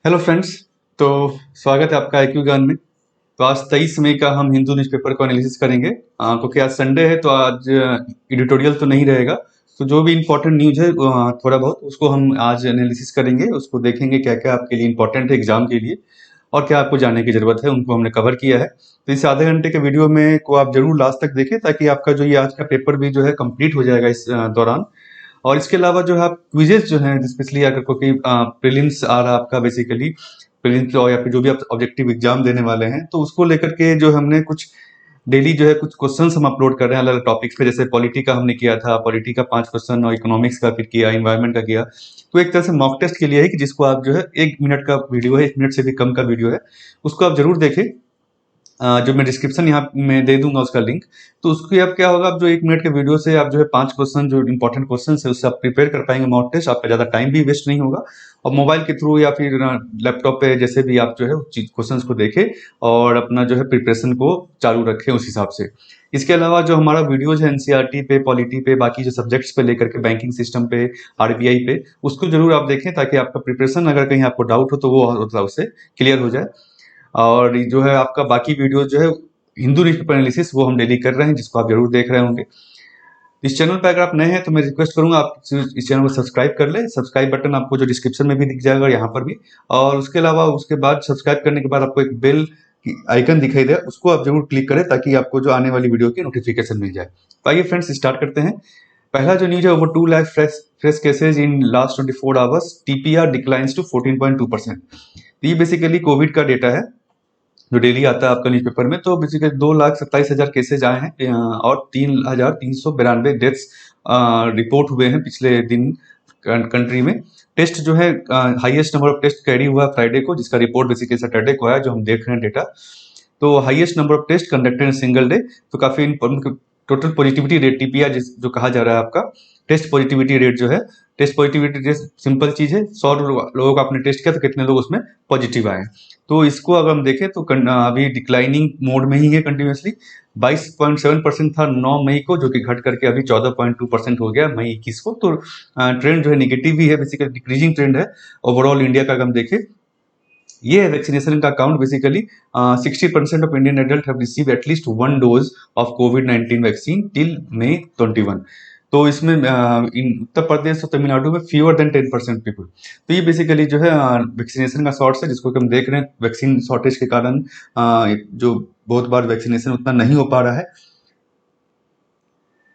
Hello friends. तो स्वागत है आपका आईक्यू ज्ञान में। तो आज 23 मई का हम हिंदू न्यूज़पेपर को एनालिसिस करेंगे, क्योंकि आज संडे है तो आज एडिटोरियल तो नहीं रहेगा। तो जो भी इम्पोर्टेंट न्यूज़ है थोड़ा बहुत उसको हम आज एनालिसिस करेंगे, उसको देखेंगे क्या क्या आपके लिए इम्पोर्टेंट है एग्जाम के लिए और क्या आपको जानने की ज़रूरत है, उनको हमने कवर किया है। तो इस आधे घंटे के वीडियो में को आप जरूर लास्ट तक देखें, ताकि आपका जो ये आज का पेपर भी जो है कंप्लीट हो जाएगा इस दौरान। और इसके अलावा जो है आप क्विजेस जो हैं, स्पेशली अगर कोई प्रीलिम्स आ रहा है आपका, बेसिकली प्रीलिम्स या फिर जो भी आप ऑब्जेक्टिव एग्जाम देने वाले हैं, तो उसको लेकर के जो हमने कुछ डेली जो है कुछ क्वेश्चंस हम अपलोड कर रहे हैं अलग अलग टॉपिक्स पे। जैसे पॉलिटी का हमने किया था, पॉलिटी का 5 क्वेश्चन, और इकोनॉमिक्स का फिर किया, इन्वायरमेंट का किया। तो एक तरह से मॉक टेस्ट के लिए है कि जिसको आप जो है 1 मिनट का वीडियो है, 1 मिनट से भी कम का वीडियो है, उसको आप जरूर देखें। जो मैं डिस्क्रिप्शन यहाँ में दे दूंगा उसका लिंक। तो उसके अब क्या होगा, आप जो 1 मिनट के वीडियो से आप जो है 5 क्वेश्चन जो इंपॉर्टेंट क्वेश्चन है उससे आप प्रिपेयर कर पाएंगे मॉक टेस्ट। आपका ज़्यादा टाइम भी वेस्ट नहीं होगा। और मोबाइल के थ्रू या फिर लैपटॉप पे जैसे भी आप जो है क्वेश्चन को देखें और अपना जो है प्रिपरेशन को चालू रखें उस हिसाब से। इसके अलावा जो हमारा वीडियोज है एनसीईआरटी पे, पॉलिटी पे, बाकी जो सब्जेक्ट्स पे लेकर के, बैंकिंग सिस्टम पे, आरबीआई पे, उसको जरूर आप देखें, ताकि आपका प्रिपरेशन अगर कहीं आपको डाउट हो तो वो मतलब उससे क्लियर हो जाए। और ये जो है आपका बाकी वीडियो जो है हिंदू न्यूज़पेपर एनालिसिस, वो हम डेली कर रहे हैं, जिसको आप जरूर देख रहे होंगे। इस चैनल पर अगर आप नए हैं तो मैं रिक्वेस्ट करूंगा आप इस चैनल को सब्सक्राइब कर लें। सब्सक्राइब बटन आपको जो डिस्क्रिप्शन में भी दिख जाएगा और यहाँ पर भी। और उसके अलावा उसके बाद सब्सक्राइब करने के बाद आपको एक बेल की आइकन दिखाई दे, उसको आप जरूर क्लिक करें, ताकि आपको जो आने वाली वीडियो की नोटिफिकेशन मिल जाए। तो आइए फ्रेंड्स, स्टार्ट करते हैं। पहला जो न्यूज है, over 2 lakh fresh cases in last 24 hours, TPR declines to 14.2%। तो ये बेसिकली कोविड का डेटा है जो डेली आता है आपका न्यूज़पेपर में। तो बेसिकली 2,27,000 केसेज आए हैं, और 3,392 डेथ्स रिपोर्ट हुए हैं पिछले दिन कंट्री में। टेस्ट जो है, highest number of test carry हुआ फ्राइडे को, जिसका रिपोर्ट बेसिकली सैटरडे को आया, जो हम देख रहे हैं डेटा। तो highest number of test conducted in single day. तो काफी टोटल पॉजिटिविटी रेट, टीपीआर जो कहा जा रहा है आपका, टेस्ट पॉजिटिविटी रेट जो है, टेस्ट पॉजिटिविटी रेट सिंपल चीज है, 100 लोगों का आपने टेस्ट किया तो कितने लोग उसमें पॉजिटिव आए। तो इसको अगर हम देखें तो अभी डिक्लाइनिंग मोड में ही है कंटिन्यूसली। 22.7% था 9 मई को, जो कि घट करके अभी 14.2% हो गया मई 21 को। तो ट्रेंड जो है निगेटिव ही है, बेसिकली डिक्रीजिंग ट्रेंड है ओवरऑल इंडिया का अगर हम देखें। ये वैक्सीनेशन का count basically 60% of Indian adult have receive at least 1 dose of covid vaccine till May 21। तो इसमें इन उत्तर प्रदेश और तमिलनाडु में फ्यूअर देन 10% पीपल। तो ये बेसिकली जो है वैक्सीनेशन का शॉर्ट है, जिसको कि हम देख रहे हैं वैक्सीन शॉर्टेज के कारण। जो बहुत बार वैक्सीनेशन उतना नहीं हो पा रहा है।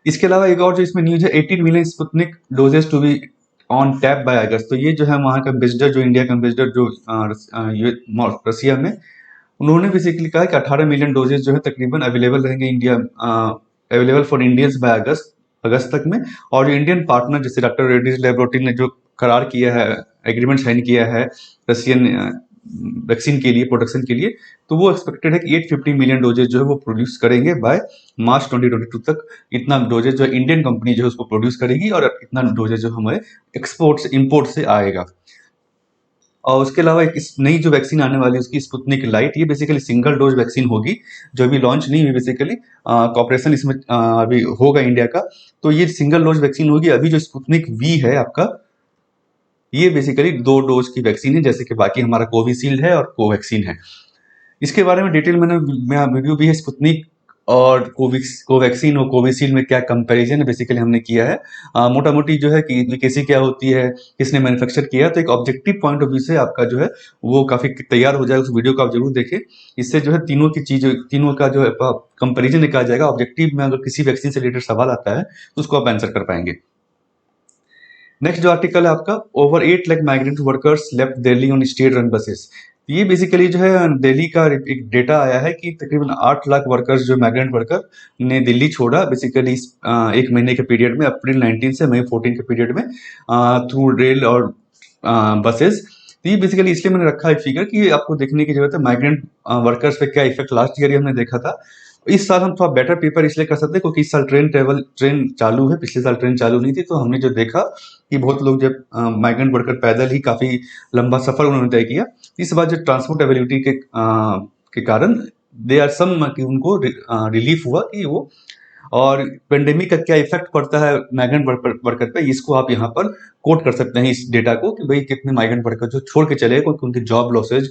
इसके अलावा एक और जो इसमें न्यूज है, 18 million Sputnik doses to be on tap by August. तो ये जो है वहाँ का एम्बेसडर, जो इंडिया का एम्बेसडर जो रसिया में, उन्होंने बेसिकली कहा कि 18 मिलियन डोजेस जो है तकरीबन अवेलेबल रहेंगे India, available for Indians by अगस्त तक में। और जो इंडियन पार्टनर जैसे डॉक्टर रेड्डीज लेबोरेटरी ने जो करार किया है, एग्रीमेंट साइन किया है रशियन वैक्सीन के लिए, प्रोडक्शन के लिए, तो वो एक्सपेक्टेड है कि 850 मिलियन डोजेज जो है वो प्रोड्यूस करेंगे बाय मार्च 2022 तक। इतना डोजेज जो है इंडियन कंपनी जो है उसको प्रोड्यूस करेगी, और इतना डोजेज जो हमारे एक्सपोर्ट से, इंपोर्ट से आएगा। और उसके अलावा एक इस नई जो वैक्सीन आने वाली है उसकी स्पुतनिक लाइट, ये बेसिकली सिंगल डोज वैक्सीन होगी, जो अभी लॉन्च नहीं हुई। बेसिकली कॉपरेशन इसमें अभी होगा इंडिया का। तो ये सिंगल डोज वैक्सीन होगी। अभी जो स्पुतनिक वी है आपका, ये बेसिकली 2 डोज की वैक्सीन है, जैसे कि बाकी हमारा कोविशील्ड है और कोवैक्सीन है। इसके बारे में डिटेल मैंने वीडियो भी है, स्पुतनिक और कोवैक्सीन और कोविशील्ड में क्या कंपैरिजन है बेसिकली हमने किया है। मोटा मोटी जो है कि कैसी क्या होती है, किसने मैन्युफैक्चर किया, तो एक ऑब्जेक्टिव पॉइंट ऑफ व्यू से आपका जो है वो काफी तैयार हो जाएगा। उस वीडियो को आप जरूर देखें। इससे जो है तीनों की चीज, तीनों का जो है कंपेरिजन निकाला जाएगा। ऑब्जेक्टिव में अगर किसी वैक्सीन से रिलेटेड सवाल आता है तो उसको आप आंसर कर पाएंगे। नेक्स्ट जो आर्टिकल है आपका, over 8 lakh migrant workers left Delhi on state run buses. ये बेसिकली जो है दिल्ली का एक डेटा आया है कि तकरीबन 8 लाख वर्कर्स, जो माइग्रेंट वर्कर ने दिल्ली छोड़ा बेसिकली इस 1 महीने के पीरियड में, अप्रैल 19 से मई 14 के पीरियड में, थ्रू रेल और बसेस। तो ये बेसिकली इसलिए मैंने रखा है फिगर कि आपको देखने की जरूरत है माइग्रेंट वर्कर्स पे क्या इफेक्ट लास्ट ईयर हमने देखा था। इस साल हम थोड़ा बेटर पेपर इसलिए कर सकते हैं क्योंकि इस साल ट्रेन चालू है, पिछले साल ट्रेन चालू नहीं थी। तो हमने जो देखा कि बहुत लोग जब माइग्रेंट वर्कर पैदल ही काफी लंबा सफर उन्होंने तय किया। इस बार जो ट्रांसपोर्ट अवेलेबिलिटी के कारण दे आर सम कि उनको रिलीफ हुआ कि वो और पेंडेमिक का क्या इफेक्ट पड़ता है माइग्रेंट वर्कर पे, इसको आप यहाँ पर कोट कर सकते हैं इस डेटा को कि भाई कितने माइग्रेंट वर्कर जो छोड़ के चले गए क्योंकि उनके जॉब लॉसेज,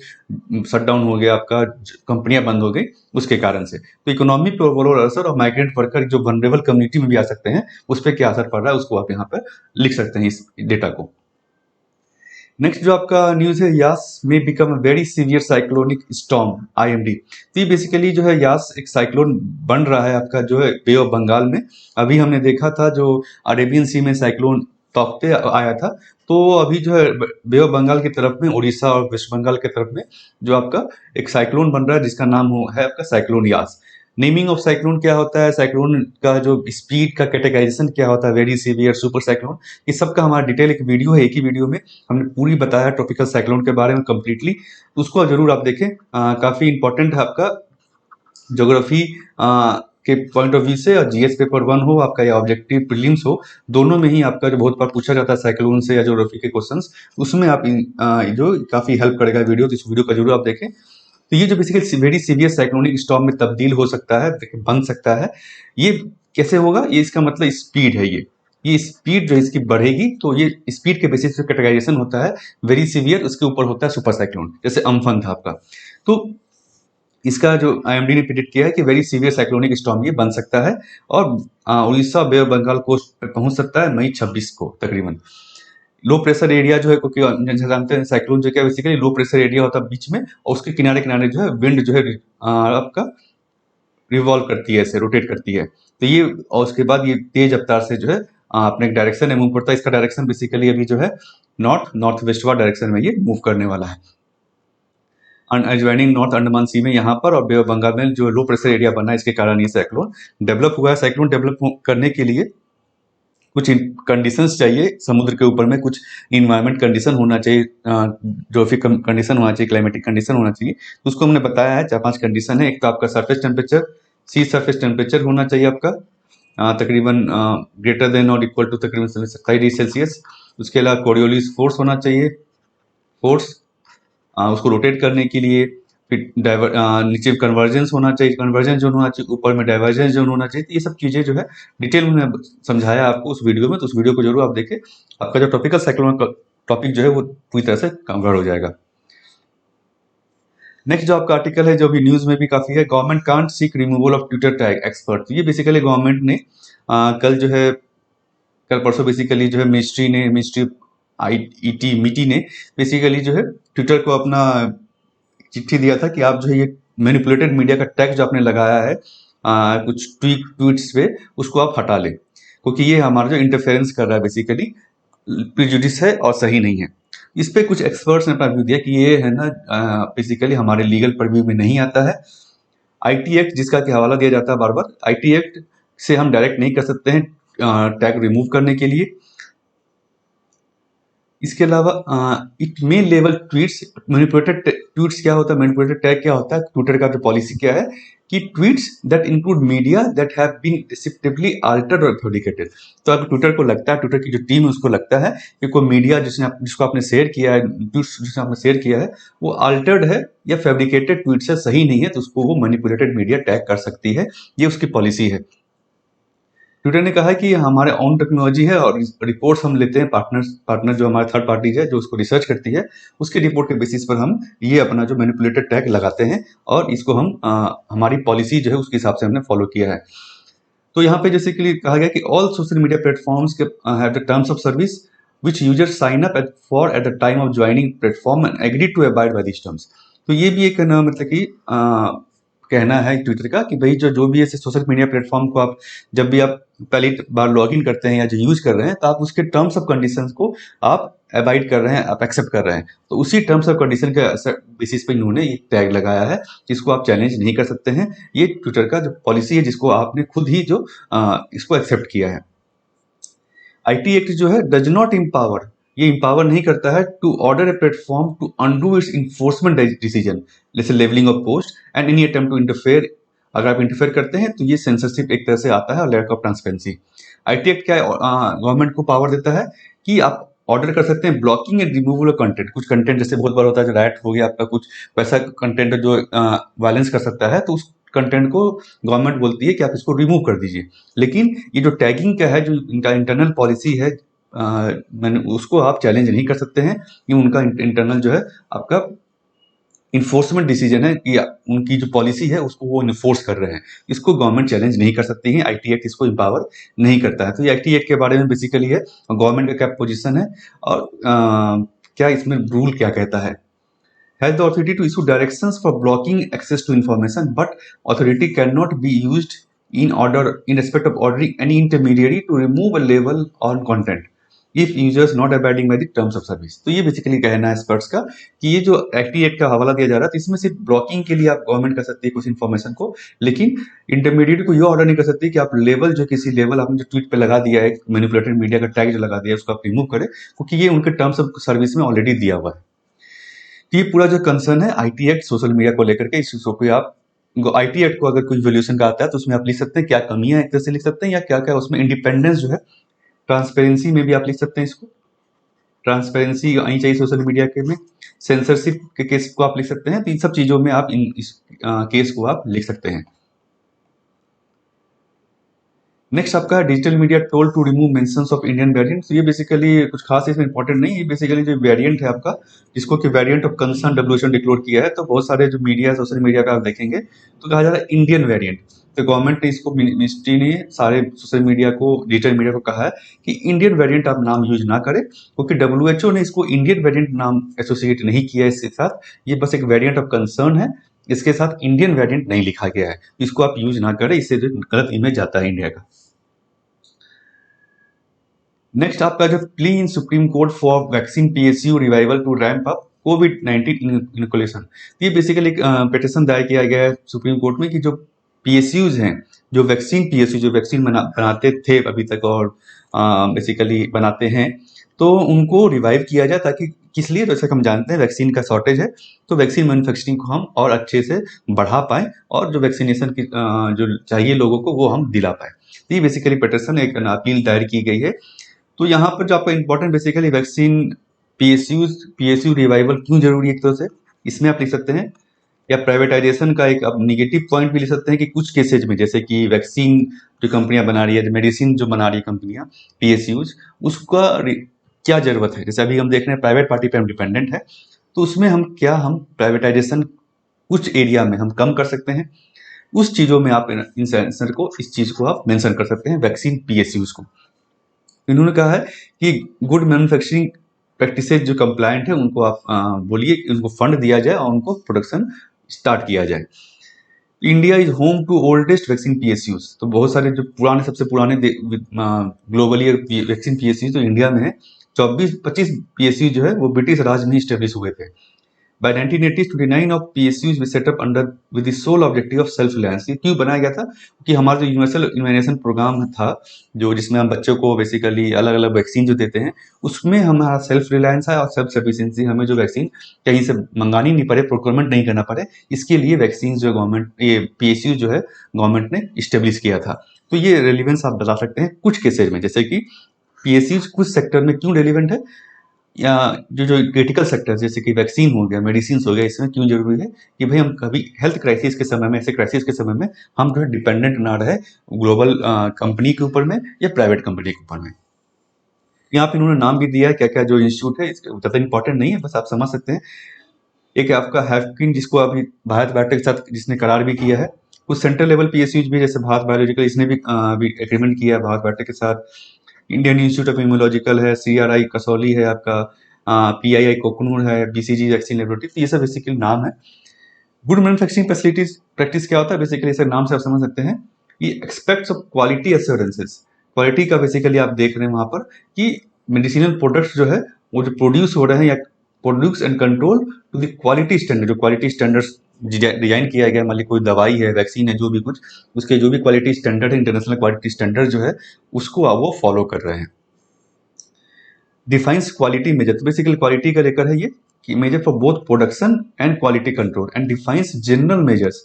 शटडाउन हो गया, आपका कंपनियां बंद हो गई उसके कारण से। तो इकोनॉमी पे ओवरऑल असर और माइग्रेंट वर्कर जो वनरेबल कम्युनिटी में भी आ सकते हैं उस पर क्या असर पड़ रहा है उसको आप यहाँ पर लिख सकते हैं इस डेटा को। नेक्स्ट जो आपका न्यूज है, यास में become a very severe cyclonic storm IMD. तो ये बेसिकली जो है यास एक साइक्लोन बन रहा है आपका जो है बे ऑफ बंगाल में। अभी हमने देखा था जो अरेबियन सी में साइक्लोन तौकते आया था, तो अभी जो है बे ऑफ बंगाल की तरफ में उड़ीसा और वेस्ट बंगाल की तरफ में जो आपका एक साइक्लोन बन रहा है जिसका नाम है आपका cyclone Yaas. Naming of cyclone क्या होता है, साइक्लोन का जो स्पीड का कैटेगराइजेशन क्या होता है, वेरी सीवियर, सुपर साइक्लोन, ये सब का हमारा डिटेल एक वीडियो है, एक ही वीडियो में हमने पूरी बताया ट्रॉपिकल साइक्लोन के बारे में कंप्लीटली, तो उसको जरूर आप देखें। काफी इंपॉर्टेंट है आपका ज्योग्राफी के पॉइंट ऑफ व्यू से, और जीएस पेपर 1 हो आपका या ऑब्जेक्टिव प्रीलिम्स हो, दोनों में ही आपका जो बहुत बार पूछा जाता है साइक्लोन से या ज्योग्राफी के क्वेश्चंस, उसमें आप जो काफी हेल्प करेगा वीडियो, तो इस वीडियो का जरूर आप देखें। तो ये जो basically very severe cyclonic storm में तब्दील हो सकता है, बन सकता है, ये कैसे होगा, ये इसका मतलब स्पीड है, ये स्पीड जो इसकी बढ़ेगी, तो ये स्पीड के बेसिस पे कैटेगराइजेशन होता है, वेरी सीवियर उसके ऊपर होता है सुपर साइक्लोन, जैसे अम्फन था आपका। तो इसका जो आईएमडी ने प्रिडिक्ट किया है कि वेरी सीवियर साइक्लोनिक स्टॉर्म ये बन सकता है और उड़ीसा बे ऑफ बंगाल कोस्ट पे पहुंच सकता है मई 26 को तकरीबन। लो प्रेशर एरिया जो है, क्योंकि जैसे जानते हैं साइक्लोन जो क्या बेसिकली लो प्रेशर एरिया होता है बीच में, और उसके किनारे किनारे जो है विंड जो है आपका रिवॉल्व करती है, ऐसे रोटेट करती है। तो ये और उसके बाद ये तेज रफ्तार से जो है अपने एक डायरेक्शन में मूव करता है। इसका डायरेक्शन बेसिकली अभी जो है नॉर्थ वेस्टवर्ड डायरेक्शन में ये मूव करने वाला है, ज्वाइनिंग नॉर्थ अंडमान सी में यहाँ पर, और बे ऑफ बंगाल में जो लो प्रेशर एरिया बना है इसके कारण ये साइक्लोन डेवलप हुआ है। साइक्लोन डेवलप करने के लिए कुछ कंडीशंस चाहिए, समुद्र के ऊपर में कुछ इन्वायरमेंट कंडीशन होना चाहिए, जोफिक कंडीशन होना चाहिए, क्लाइमेटिक कंडीशन होना चाहिए, तो उसको हमने बताया है 4-5 कंडीशन है। एक तो आपका सरफेस टेम्परेचर, सी सरफेस टेम्परेचर होना चाहिए आपका तकरीबन ग्रेटर देन और इक्वल टू तकरीबन 27 डिग्री सेल्सियस। उसके अलावा कोरियोलिस फोर्स होना चाहिए, फोर्स उसको रोटेट करने के लिए। फिर नीचे कन्वर्जेंस होना चाहिए, कन्वर्जन जोन होना चाहिए, ऊपर में डाइवर्जेंस जोन होना चाहिए। तो ये सब चीजें जो है डिटेल में समझाया आपको उस वीडियो में, तो उस वीडियो को जरूर आप देखें, आपका जो टॉपिकल साइक्लोन का टॉपिक जो है वो पूरी तरह से कवर हो जाएगा। नेक्स्ट जो आपका आर्टिकल है जो भी न्यूज में भी काफी है, government can't seek removal of Twitter tag expert. ये बेसिकली गवर्नमेंट ने कल जो है कल परसों बेसिकली जो है मिनिस्ट्री आईटी मिटी ने बेसिकली जो है ट्विटर को अपना चिट्ठी दिया था कि आप जो है ये मैनिपुलेटेड मीडिया का टैग जो आपने लगाया है कुछ ट्वीट्स पे, उसको आप हटा लें, क्योंकि ये हमारा जो इंटरफेरेंस कर रहा है बेसिकली, प्रिजुडिस है और सही नहीं है। इस पे कुछ एक्सपर्ट्स ने अपना व्यू दिया कि ये है ना बेसिकली हमारे लीगल परव्यू में नहीं आता है। आईटी एक्ट जिसका कि हवाला दिया जाता है बार बार, आईटी एक्ट से हम डायरेक्ट नहीं कर सकते हैं टैग रिमूव करने के लिए। इसके अलावा it may level tweets, manipulated tweets क्या होता है, मैनिपुलेटेड टैग क्या होता है, ट्विटर का जो पॉलिसी क्या है कि tweets that include media that have been deceptively altered और फैब्रिकेटेड। तो अगर ट्विटर को लगता है, ट्विटर की जो टीम है उसको लगता है कि कोई मीडिया जिसको आपने शेयर किया है, ट्वीट्स जिसने आपने शेयर किया है वो अल्टर्ड है या फैब्रिकेटेड ट्वीट्स है, सही नहीं है, तो उसको वो मैनिपुलेटेड मीडिया टैग कर सकती है। ये उसकी पॉलिसी है। ट्विटर ने कहा है कि हमारे ऑन टेक्नोलॉजी है और रिपोर्ट्स हम लेते हैं, पार्टनर जो हमारे थर्ड पार्टी है जो उसको रिसर्च करती है, उसके रिपोर्ट के बेसिस पर हम ये अपना जो मैनिपुलेटेड टैग लगाते हैं, और इसको हम हमारी पॉलिसी जो है उसके हिसाब से हमने फॉलो किया है। तो यहाँ पे जैसे कि कहा गया कि ऑल सोशल मीडिया प्लेटफॉर्म्स के have the terms of service which user sign up for at the time of joining platform and agree to abide by this terms. तो ये भी एक ना मतलब कि कहना है ट्विटर का कि भाई जो भी ऐसे सोशल मीडिया प्लेटफॉर्म को आप जब भी आप पहली बार लॉग इन करते हैं या जो यूज कर रहे हैं, तो आप उसके टर्म्स ऑफ कंडीशंस को आप अबाइड कर रहे हैं, आप एक्सेप्ट कर रहे हैं, तो उसी टर्म्स ऑफ कंडीशन के बेसिस पे इन्होंने ये टैग लगाया है जिसको आप चैलेंज नहीं कर सकते हैं। ये ट्विटर का जो पॉलिसी है जिसको आपने खुद ही जो इसको एक्सेप्ट किया है। आईटी एक्ट जो है डज नॉट इम्पावर, ये इम्पावर नहीं करता है to order a platform to undo its enforcement decision जैसे levelling of post and any attempt to interfere. अगर आप इंटरफेयर करते हैं तो ये सेंसरशिप एक तरह से आता है और lack of transparency. IT act क्या गवर्नमेंट को पावर देता है कि आप ऑर्डर कर सकते हैं blocking and removal of content. कुछ कंटेंट जैसे बहुत बार होता है जो राइट हो गया आपका, कुछ वैसा कंटेंट जो वायलेंस कर सकता है, तो उस कंटेंट को गवर्नमेंट बोलती है कि आप इसको रिमूव कर दीजिए। लेकिन ये जो टैगिंग का है, जो इनका इंटरनल पॉलिसी है, मैंने उसको आप चैलेंज नहीं कर सकते हैं। ये उनका इंटरनल जो है आपका इन्फोर्समेंट डिसीजन है कि उनकी जो पॉलिसी है उसको वो इन्फोर्स कर रहे हैं। इसको गवर्नमेंट चैलेंज नहीं कर सकती है, आईटी एक्ट इसको एम्पावर नहीं करता है। तो ये आईटी एक्ट के बारे में बेसिकली है, गवर्नमेंट का क्या पोजीशन है और क्या इसमें रूल क्या कहता है। Has the authority to issue directions for blocking access to information, but authority can not be used in respect of ordering any intermediary to remove a label on content if users not abiding by the terms of service। तो ये basically कहना है experts का कि ये जो IT act का हवाला दिया जा रहा है, तो इसमें सिर्फ ब्लॉकिंग के लिए आप गवर्नमेंट कर सकती है कुछ इन्फॉर्मेशन को, लेकिन इंटरमीडिएट को ये ऑर्डर नहीं कर सकती कि आप लेवल जो किसी लेवल आपने जो ट्वीट पे लगा दिया है, मैनिपुलेटेड मीडिया का टैग जो लगा दिया है, उसको आप रिमूव करें, क्योंकि ये उनके टर्म्स ऑफ सर्विस में ऑलरेडी दिया हुआ है। तो ये पूरा जो कंसर्न है आईटी एक्ट सोशल मीडिया को लेकर के, इस इशू को आप आईटी एक्ट को अगर कोई वैल्यूएशन का आता है तो उसमें आप लिख सकते हैं क्या कमियां एक तरह से लिख सकते हैं, या क्या क्या उसमें इंडिपेंडेंस जो है, ट्रांसपेरेंसी में भी आप लिख सकते हैं इसको, ट्रांसपेरेंसी आनी चाहिए सोशल मीडिया के में, सेंसरशिप के केस को आप लिख सकते हैं। तो इन सब चीजों में आप इस केस को आप लिख सकते हैं। नेक्स्ट आपका digital media told to remove mentions of Indian variant. तो ये बेसिकली कुछ खास इसमें इंपॉर्टेंट नहीं, ये बेसिकली जो वेरिएंट है आपका, जिसको कि वेरिएंट ऑफ कंसर्न डब्ल्यूएचओ ने डिक्लेयर किया है, तो बहुत सारे जो मीडिया सोशल मीडिया पे आप देखेंगे तो कहा जा रहा है इंडियन वेरिएंट। तो गवर्नमेंट ने इसको, मिनिस्ट्री ने सारे सोशल मीडिया को, डिजिटल मीडिया को कहा है कि इंडियन वेरिएंट आप नाम यूज ना करें, क्योंकि डब्ल्यूएचओ ने इसको इंडियन वेरिएंट नाम एसोसिएट नहीं किया इसके साथ। ये बस एक वेरिएंट ऑफ कंसर्न है, इसके साथ इंडियन वेरिएंट नहीं लिखा गया है। इसको आप यूज ना करें, इससे जो गलत इमेज जाता है इंडिया का। नेक्स्ट आपका जो plea in supreme court for vaccine PSU revival to ramp up कोविड-19 इनोकुलेशन। ये बेसिकली एक पिटीशन दायर किया गया है सुप्रीम कोर्ट में कि जो पीएसयूज हैं, जो वैक्सीन पीएसयू जो वैक्सीन बनाते थे अभी तक और बेसिकली बनाते हैं, तो उनको रिवाइव किया जाए, ताकि किस लिए, जैसे हम जानते हैं वैक्सीन का शॉर्टेज है, तो वैक्सीन मैन्युफैक्चरिंग को हम और अच्छे से बढ़ा पाएं और जो वैक्सीनेशन की जो चाहिए लोगों को वो हम दिला पाए। तो ये बेसिकली पिटीशन एक अपील दायर की गई है। तो यहाँ पर जो आपका important basically vaccine PSU revival क्यों जरूरी है एक तरह से, इसमें आप लिख सकते हैं, या प्राइवेटाइजेशन का एक आप निगेटिव पॉइंट भी लिख सकते हैं कि कुछ केसेज में, जैसे कि वैक्सीन जो कंपनियां बना रही है, मेडिसिन जो बना रही है कंपनियां पीएसयूज, उसका क्या जरूरत है। जैसे अभी हम देख रहे हैं प्राइवेट पार्टी पे हम डिपेंडेंट है, तो उसमें हम प्राइवेटाइजेशन कुछ एरिया में हम कम कर सकते हैं, उस चीजों में आप इन सेंसर को, इस चीज को आप मेंशन कर सकते हैं वैक्सीन पीएसयूज को। इन्होंने कहा है कि गुड मैन्युफैक्चरिंग प्रैक्टिसेज जो कंप्लायंट है उनको आप बोलिए, उनको फंड दिया जाए और उनको प्रोडक्शन स्टार्ट किया जाए। India is home to oldest vaccine PSUs. तो बहुत सारे जो पुराने, सबसे पुराने ग्लोबली वैक्सीन पीएसयूज तो इंडिया में है। 24-25 पीएसयू जो है वो ब्रिटिश राज में स्टेब्लिश हुए थे। By 1980s, 29 of PSUs were set up under with the sole objective of self reliance। ये क्यों बनाया गया था? कि हमारा जो यूनिवर्सल इम्यूनाइजेशन प्रोग्राम था, जो जिसमें हम बच्चों को बेसिकली अलग अलग वैक्सीन जो देते हैं, उसमें हमारा सेल्फ रिलायंस है और सेल्फ सफिशिएंसी, हमें जो वैक्सीन कहीं से मंगानी नहीं पड़े, प्रोक्योरमेंट नहीं करना पड़े, इसके लिए वैक्सीन जो गवर्नमेंट, ये पीएसयू जो है गवर्नमेंट ने स्टेब्लिश किया था। तो ये रेलिवेंस आप बता सकते हैं कुछ केसेज में, जैसे कि पीएसयू कुछ सेक्टर में क्यों रेलिवेंट है, या जो क्रिटिकल सेक्टर जैसे कि वैक्सीन हो गया, मेडिसिन हो गया, इसमें क्यों जरूरी है कि भाई हम कभी हेल्थ क्राइसिस के समय में, ऐसे क्राइसिस के समय में हम जो है डिपेंडेंट ना रहे ग्लोबल कंपनी के ऊपर में या प्राइवेट कंपनी के ऊपर में। यहाँ पे इन्होंने नाम भी दिया है क्या क्या जो इंस्टीट्यूट है, ज़्यादा इंपॉर्टेंट नहीं है, बस आप समझ सकते हैं। एक आपका हैफकिन, जिसको अभी भारत बायोटेक के साथ जिसने करार भी किया है। कुछ सेंट्रल लेवल पीएसयूज भी, जैसे भारत बायोलॉजिकल, इसने भी एग्रीमेंट किया है भारत बायोटेक के साथ। इंडियन इंस्टीट्यूट ऑफ इम्यूनोलॉजिकल है, सीआरआई कसौली है आपका, पीआईआई कोकनूर है, बीसीजी वैक्सीन लेबोरेटरी। तो ये सब बेसिकली नाम है। गुड मैन्युफैक्चरिंग फैसिलिटीज प्रैक्टिस क्या होता है, बेसिकली इसे नाम से आप समझ सकते हैं। ये aspects of quality assurances, quality का बेसिकली आप देख रहे हैं वहां पर कि मेडिसिनल प्रोडक्ट्स जो है वो जो प्रोड्यूस हो रहे हैं, या produce and control to the quality standard, जो क्वालिटी स्टैंडर्ड्स डिजाइन किया गया, मान ली कोई दवाई है, वैक्सीन है, जो भी कुछ, उसके जो भी क्वालिटी स्टैंडर्ड है, इंटरनेशनल क्वालिटी स्टैंडर्ड जो है, उसको आप वो फॉलो कर रहे हैं। डिफाइंस क्वालिटी मेजर, तो बेसिकली क्वालिटी का लेकर है ये कि measure for both production and quality control, and defines general measures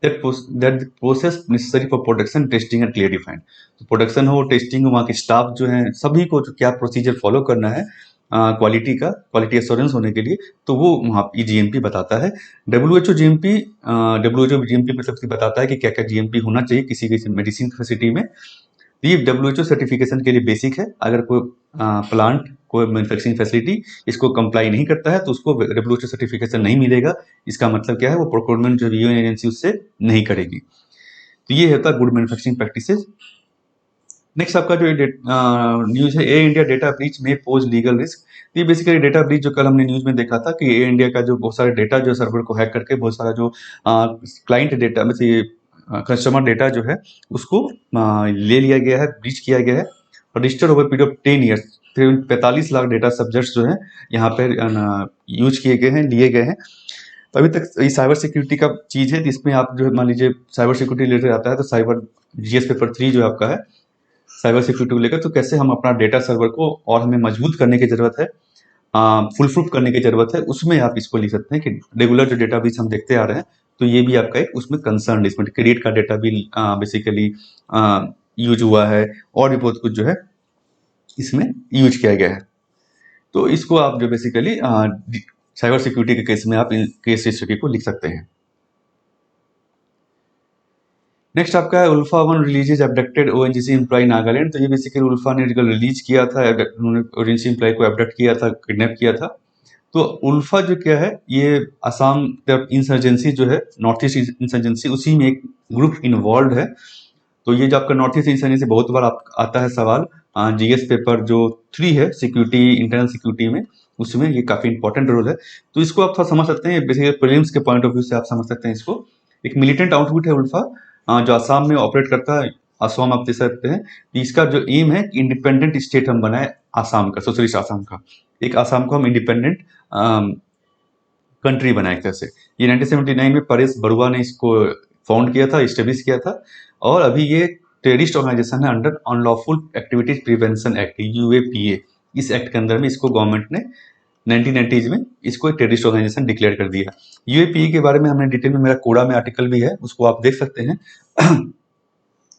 that process necessary for production, testing and clear defined. तो प्रोडक्शन हो, टेस्टिंग हो, वहाँ के स्टाफ जो है, सभी को जो क्या प्रोसीजर फॉलो करना है, क्वालिटी एश्योरेंस होने के लिए, तो वो वहाँ पे जीएमपी बताता है। डब्ल्यूएचओ जीएमपी मतलब बताता है कि क्या क्या जीएमपी होना चाहिए किसी किसी मेडिसिन फैसिलिटी में। ये डब्ल्यूएचओ सर्टिफिकेशन के लिए बेसिक है। अगर कोई प्लांट, कोई मैन्युफैक्चरिंग फैसिलिटी इसको कंप्लाई नहीं करता है तो उसको डब्ल्यूएचओ सर्टिफिकेशन नहीं मिलेगा। इसका मतलब क्या है, वो प्रोक्योरमेंट जो यूएन एजेंसी उससे नहीं करेगी। तो ये होता है गुड मैन्युफैक्चरिंग प्रैक्टिसेस। नेक्स्ट आपका जो न्यूज है, एयर इंडिया डेटा ब्रीच में पोज लीगल रिस्क। ये बेसिकली डेटा ब्रीच जो कल हमने न्यूज में देखा था कि एयर इंडिया का जो बहुत सारे डेटा जो सर्वर को हैक करके बहुत सारा जो क्लाइंट डेटा में से कस्टमर डेटा जो है उसको ले लिया गया है, ब्रीच किया गया है। Registered over period of 10 years 45 lakh data subjects जो है यहाँ पर यूज किए गए हैं, लिए गए हैं। तो अभी तक ये साइबर सिक्योरिटी का चीज है, जिसमें आप जो मान लीजिए साइबर सिक्योरिटी रिलेटेड आता है तो साइबर जीएस पेपर 3 जो आपका है साइबर सिक्योरिटी को लेकर, तो कैसे हम अपना डेटा सर्वर को और हमें मजबूत करने की जरूरत है, फुल प्रूफ करने की जरूरत है, उसमें आप इसको लिख सकते हैं कि रेगुलर जो डेटा बेस हम देखते आ रहे हैं तो ये भी आपका एक उसमें कंसर्न, इसमें क्रेडिट का डेटा भी बेसिकली यूज हुआ है और भी बहुत कुछ जो है इसमें यूज किया गया है। तो इसको आप जो बेसिकली साइबर सिक्योरिटी के केस में आप इन केस हिस्ट्री को लिख सकते हैं। नेक्स्ट आपका है ULFA one releases abducted ONGC employ Nagaland. तो ये बेसिकली उल्फा ने रिलीज किया था, उन्होंने ओएनजीसी एम्प्लॉय को एब्डक्ट किया था, किडनैप किया था। तो उल्फा जो क्या है, ये असम तरफ इंसर्जेंसी जो है, नॉर्थ ईस्ट इंसर्जेंसी, उसी में एक ग्रुप इन्वॉल्व है। तो ये जो आपका नॉर्थ ईस्ट इंसर्जेंसी बहुत बार आता है सवाल जीएस पेपर जो 3 है सिक्योरिटी, इंटरनल सिक्योरिटी में, उसमें ये काफी इंपॉर्टेंट रोल है। तो इसको आप थोड़ा समझ सकते हैं, बेसिकली प्रीलिम्स के पॉइंट ऑफ व्यू से आप समझ सकते हैं इसको। एक मिलिटेंट आउटफिट है उल्फा, जो असम में ऑपरेट करता है। असम आप देख सकते हैं, इसका जो एम है कि इंडिपेंडेंट स्टेट हम बनाए असम का, सोशलिस्ट असम का, एक असम को हम इंडिपेंडेंट कंट्री बनाए। कैसे, ये 1979 में परेश बरुआ ने इसको फाउंड किया था, इस्टेब्लिश किया था। और अभी ये टेररिस्ट ऑर्गेनाइजेशन है under unlawful activities prevention act, UAPA. इस एक्ट के अंदर में इसको गवर्नमेंट ने 1990s में इसको एक टेररिस्ट ऑर्गेनाइजेशन डिक्लेयर कर दिया। यूएपीए के बारे में हमने डिटेल में, मेरा कोड़ा में आर्टिकल भी है, उसको आप देख सकते हैं।